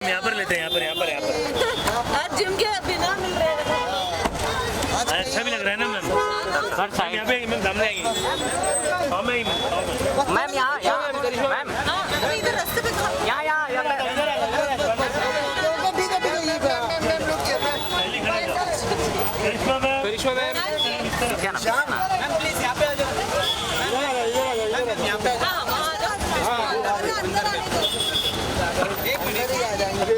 यहाँ पर लेते हैं, यहाँ पर आज जिम के बिना मिल रहे हैं। अच्छा भी लग रहा है ना मैम। सर साइड यहाँ पे मैम सामने आएंगे। मैम यहाँ मैम इधर रास्ते पे खा- यहाँ करिश्मा मैम, करिश्मा मैम क्या नाम मैम प्लीज यहाँ पे आ जाओ मैम यहाँ पे हाँ, वहाँ आ जाओ। अंदर आने दो। एक मिनट आ जाएंगे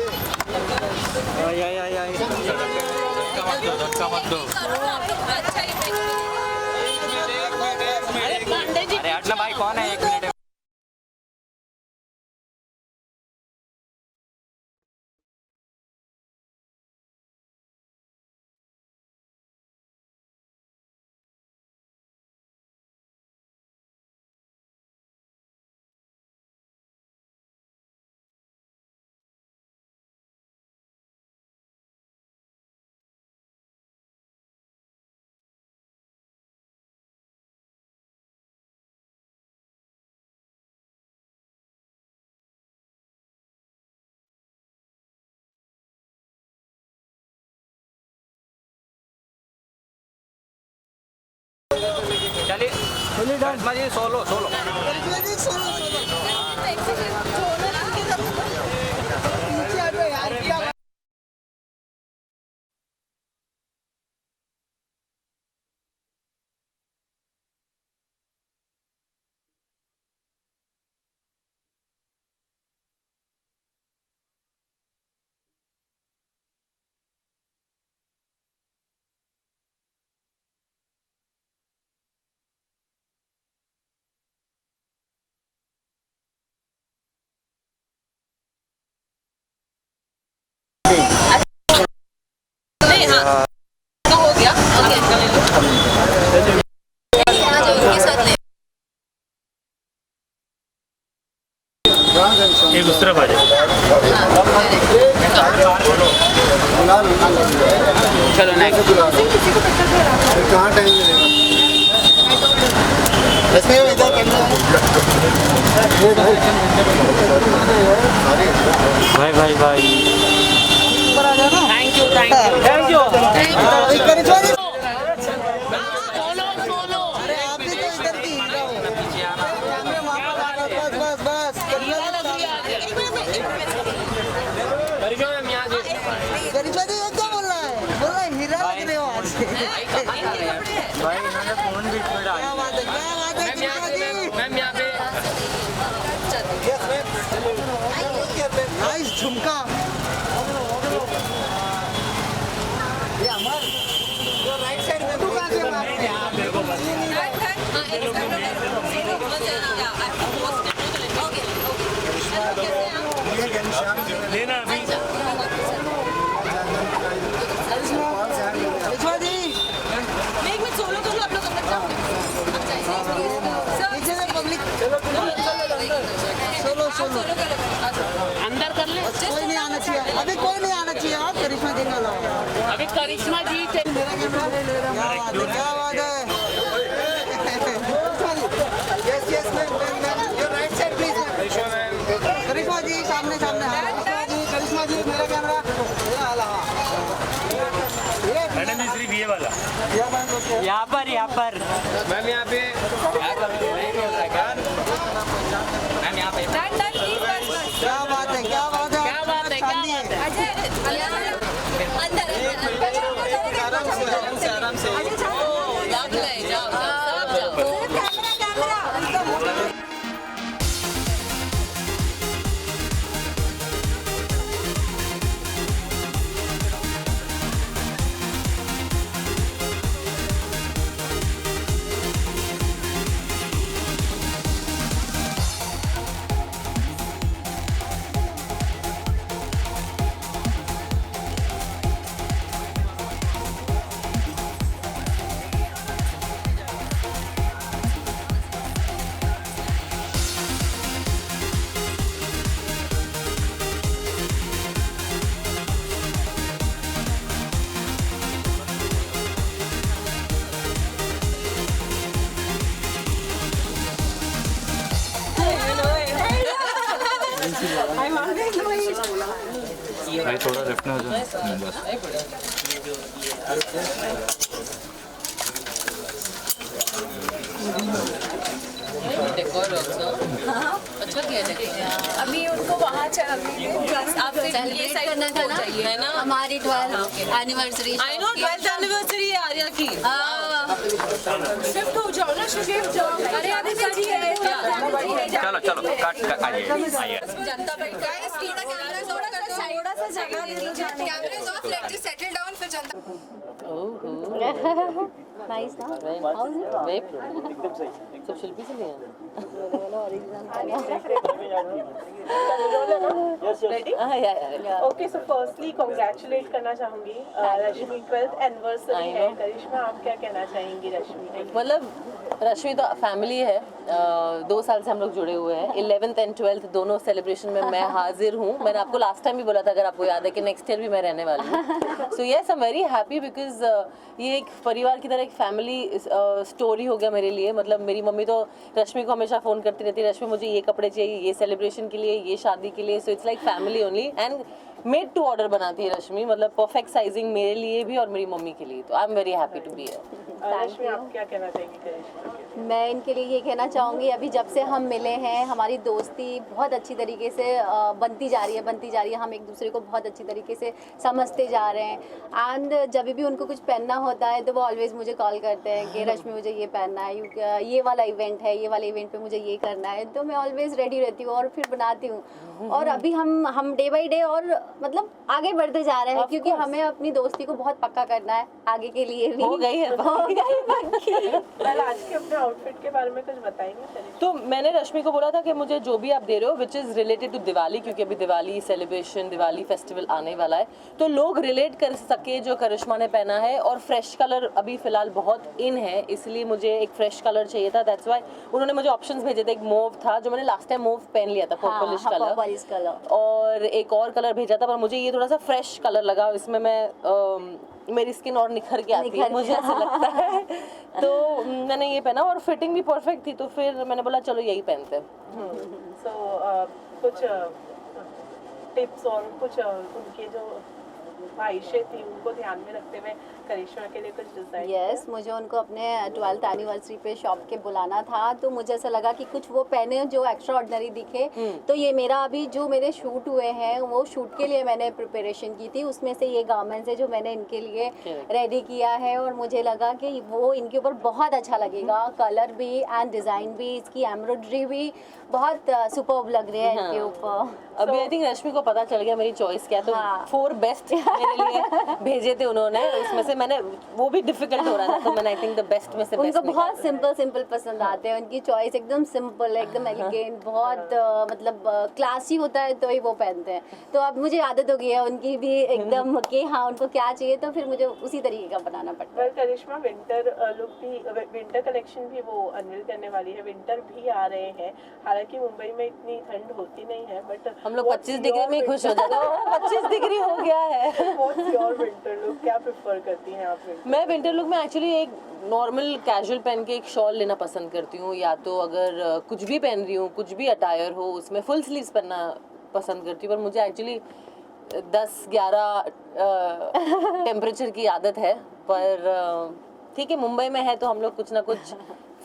धक्का मत दो करो ना, आप लोग अच्छा ही है। अरे पांडे जी अरे हटना भाई कौन है 1 मिनट चलिए करिश्मा जी सोलो नहीं, हाँ, तो हो गया। ओके, ले लो। आ जाओ, इनके साथ ले। एक उस तरफ आ जाए। चलो नेक्स्ट कहाँ टाइम मिलेगा? भाई थैंक यू करिश्मा मैम यहाँ जी भाई इन्होंने फोन बीच में डाल मैम यहाँ पे झुमका राइट साइड में लेना अभी। अंदर कर ले। कोई नहीं आना चाहिए, अभी कोई नहीं आना चाहिए। आप करिश्मा जी वाला अभी करिश्मा जी मेरा कैमरा क्या बात है। Yes yes ma'am your right side please. Karishma ji सामने सामने करिश्मा जी मेरा कैमरा मैडम जी सिर्फ ये वाला। यहाँ पर मैम यहाँ पे मैम यहाँ पे क्या बात है क्या बात है आराम से जाओ भाई थोड़ा लेफ्ट में हो जाओ बस। डेकोर अच्छा किया डेकोर। अभी उनको वहाँ आप सेलिब्रेट करना था ना, है ना हमारी 12th anniversary. I know 12th anniversary है आर्या की। शिफ्ट हो जाओ ना, शिफ्ट जाओ। अरे अभी बिजी है। चलो चलो काट आइए आइए। जनता बैंक गाइस थोड़ा सा जगह दे दीजिए। Cameras of, let's just settle down फिर जनता। नाइस ना, एकदम सही। सब शिल्पी से लिए ओके, सो फर्स्टली कांग्रेचुलेट करना चाहूंगी रश्मि 12th एनिवर्सरी है। करिश्मा, आप क्या कहना चाहेंगी रश्मि के? मतलब रश्मि तो फैमिली है, 2 साल से हम लोग जुड़े हुए हैं। 11th एंड 12th दोनों सेलिब्रेशन में मैं हाजिर हूँ। मैंने आपको लास्ट टाइम भी बोला था, अगर आपको याद है, कि नेक्स्ट ईयर भी मैं रहने वाली हूँ। So yes, I am very happy because ये एक परिवार की तरह एक फैमिली स्टोरी हो गया मेरे लिए। मतलब मेरी मम्मी तो रश्मि को हमेशा फ़ोन करती रहती है, रश्मि मुझे ये कपड़े चाहिए, ये सेलिब्रेशन के लिए, ये शादी के लिए। So it's like family only. And made to order बनाती है रश्मि, मतलब परफेक्ट साइजिंग मेरे लिए भी और मेरी मम्मी के लिए। तो I am very happy to be here. Rashmi, आप क्या कहना चाहेंगी करिश्मा के? मैं इनके लिए ये कहना चाहूँगी, अभी जब से हम मिले हैं हमारी दोस्ती बहुत अच्छी तरीके से बनती जा रही है। हम एक दूसरे को बहुत अच्छी तरीके से समझते जा रहे हैं। एंड जब भी उनको कुछ पहनना होता है तो वो ऑलवेज़ मुझे कॉल करते हैं कि रश्मि मुझे ये पहनना है, ये वाला इवेंट है, ये वाले इवेंट पे मुझे ये करना है। तो मैं ऑलवेज़ रेडी रहती हूँ और फिर बनाती हूँ। और अभी हम डे बाई डे और मतलब आगे बढ़ते जा रहे हैं, क्योंकि हमें अपनी दोस्ती को बहुत पक्का करना है आगे के लिए भी। हो गई है कल आज के अपने आउटफिट के बारे में कुछ बताएंगे? तो मैंने रश्मि को बोला था कि मुझे जो भी आप दे रहे हो which is related to Diwali, क्योंकि अभी दिवाली सेलिब्रेशन, दिवाली फेस्टिवल आने वाला है, तो लोग रिलेट कर सके जो करिश्मा ने पहना है। और फ्रेश कलर अभी फ़िलहाल बहुत इन है, इसलिए मुझे एक फ्रेश कलर चाहिए था। दैट्स वाई उन्होंने मुझे ऑप्शंस भेजे थे। एक मूव था जो मैंने लास्ट टाइम मूव पहन लिया था, पर्पलिश कलर, और एक और कलर भेजा था, पर मुझे ये थोड़ा सा फ्रेश कलर लगा। इसमें मैं मेरी स्किन और निखर के आती है, मुझे ऐसा लगता है। तो मैंने ये पहना और फिटिंग भी परफेक्ट थी, तो फिर मैंने बोला चलो यही पहनते हैं। सो कुछ टिप्स और कुछ उनके जो ख्वाहिशें थी उनको ध्यान में रखते हुए करिश्मा के लिए कुछ डिजाइन? यस, मुझे उनको अपने 12th एनिवर्सरी पे शॉप के बुलाना था, तो मुझे ऐसा लगा कि कुछ वो पहने जो एक्स्ट्रा ऑर्डिनरी दिखे। तो ये मेरा अभी जो मेरे शूट हुए हैं वो शूट के लिए मैंने प्रिपरेशन की थी, उसमें से ये गारमेंट्स है जो मैंने इनके लिए रेडी किया है। और मुझे लगा कि वो इनके ऊपर बहुत अच्छा लगेगा, कलर भी एंड डिज़ाइन भी, इसकी एम्ब्रॉयडरी भी बहुत सुपर्ब लग रही है इनके ऊपर। अभी आई थिंक रश्मि को पता चल गया मेरी चॉइस क्या, तो 4 बेस्ट मेरे लिए भेजे थे उन्होंने। उसमें से मैंने, वो भी डिफिकल्ट हो रहा था, तो मैंने आई थिंक द बेस्ट में से बेस्ट। उनको बहुत सिंपल पसंद आते हैं, उनकी चॉइस एकदम सिंपल है, एकदम एलिगेंट, बहुत मतलब क्लासी होता है तो ही वो पहनते हैं। तो अब मुझे आदत हो गई है उनकी भी एकदम कि हाँ उनको क्या चाहिए, तो फिर मुझे उसी तरीके का बनाना पड़ता है। करिश्मा, विंटर लुक भी, विंटर कलेक्शन भी वो अनवील करने वाली है। विंटर भी आ रहे हैं, हालांकि मुंबई में इतनी ठंड होती नहीं है, बट हम लोग 25 डिग्री में खुश हो जाते हैं। 25 डिग्री हो गया है। What's your winter look? क्या प्रेफर करती हैं आप? मैं विंटर लुक में एक्चुअली एक नॉर्मल कैजुअल पहन के एक शॉल लेना पसंद करती हूँ, या तो अगर कुछ भी पहन रही हूँ, कुछ भी अटायर हो, उसमें फुल स्लीव्स पहनना पसंद करती हूँ। पर मुझे एक्चुअली 10-11 टेम्परेचर की आदत है, पर ठीक है, मुंबई में है तो हम लोग कुछ ना कुछ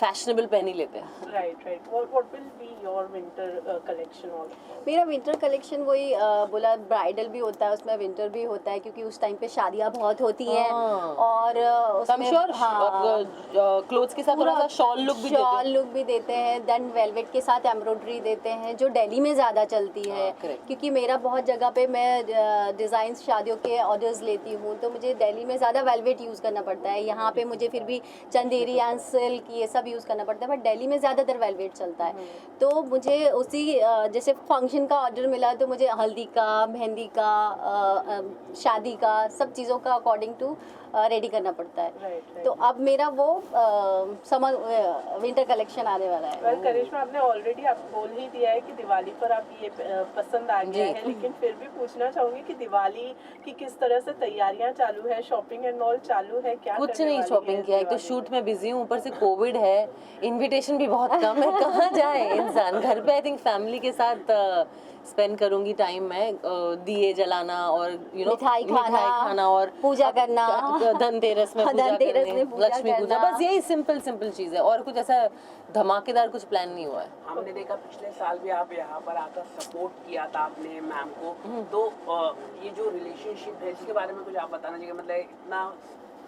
फैशनेबल पहन ही लेते हैं। Right. What will be your winter collection also? मेरा विंटर कलेक्शन वही बोला, ब्राइडल भी होता है उसमें, विंटर भी होता है, क्योंकि उस टाइम पे शादियां बहुत होती हैं। और उसमें क्लोथ्स के साथ थोड़ा सा शॉल लुक भी देते हैं। देन वेलवेट के साथ एम्ब्रॉयडरी देते हैं, जो दिल्ली में ज़्यादा चलती है, क्योंकि मेरा बहुत जगह पे मैं डिज़ाइन शादियों के ऑर्डर्स लेती हूँ, तो मुझे दिल्ली में ज़्यादा वेलवेट यूज़ करना पड़ता है। यहाँ पे मुझे फिर भी चंदेरी एंड सिल्क ये सब यूज़ करना पड़ता है, बट दिल्ली में ज़्यादातर वेलवेट चलता है। तो मुझे उसी जैसे फंक्शन का ऑर्डर मिला, तो मुझे हल्दी का, मेहंदी का, शादी का, सब चीज़ों का अकॉर्डिंग टू रेडी करना पड़ता है। Right. तो अब मेरा वो समर विंटर कलेक्शन आने वाला है। करिश्मा, आपने ऑलरेडी आप बोल ही दिया है कि दिवाली पर आप ये पसंद आ गया है, लेकिन फिर भी पूछना चाहूंगी कि दिवाली की किस तरह से तैयारियां चालू है, शॉपिंग एंड ऑल चालू है क्या? कुछ नहीं शॉपिंग किया है, तो शूट में बिजी हूँ, ऊपर से कोविड है, है, इनविटेशन भी बहुत कम है, कहाँ जाए इंसान। घर पे आई थिंक फैमिली के साथ स्पेंड करूंगी टाइम में, दिए जलाना और मिठाई खाना और पूजा करना, धनतेरस में पूजा धनतेरस में करनी, पूजा लक्ष्मी पूजा, करना। बस यही सिंपल सिंपल चीज़ है और कुछ ऐसा धमाकेदार कुछ प्लान नहीं हुआ है। हमने देखा पिछले साल भी आप यहाँ पर आकर सपोर्ट किया था आपने मैम को, तो ये जो रिलेशनशिप है इसके बारे में कुछ आप बताना चाहिए, मतलब इतना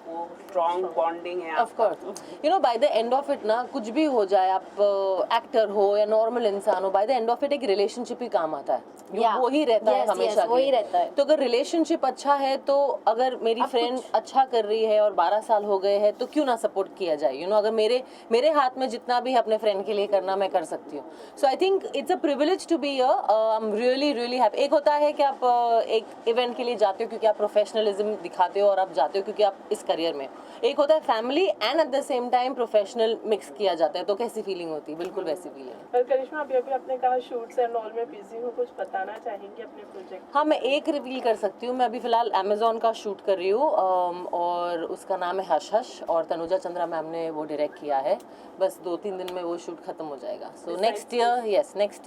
वो स्ट्रॉन्ग बॉन्डिंग है of course, you know by the end of it ना, कुछ भी हो जाए, आप एक्टर हो या नॉर्मल इंसान हो, by the end of it एक रिलेशनशिप ही काम आता है। वो ही रहता है हमेशा, वही रहता है। तो अगर रिलेशनशिप अच्छा है तो अगर मेरी फ्रेंड अच्छा कर रही है और 12 साल हो गए हैं तो क्यों ना सपोर्ट किया जाए, यू नो अगर मेरे हाथ में जितना भी है अपने फ्रेंड के लिए करना मैं कर सकती हूँ। So I think it's a privilege to be I am really really happy. एक होता है कि आप एक इवेंट के लिए जाते हो क्योंकि आप प्रोफेशनलिज्म दिखाते हो और आप जाते हो क्योंकि आप इस करियर में, एक होता है family and at the same time professional mix किया जाता है, तो कैसी फीलिंग होती है, बिल्कुल वैसी फीलिंग। पर करिश्मा अभी आपने कहा शूट्स एंड ऑल में बिजी हूँ, कुछ बताना चाहेंगे अपने प्रोजेक्ट? हाँ, मैं एक रिवील कर सकती हूँ, मैं अभी फिलहाल अमेजोन का शूट कर रही हूँ और उसका नाम है हश हश और तनुजा चंद्रा मैम ने वो डायरेक्ट किया है। बस 2-3 दिन में वो शूट खत्म हो जाएगा। So next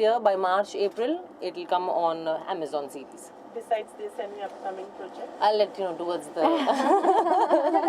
year by March April it will come on Amazon series. Besides this, any upcoming project? I'll let you know towards the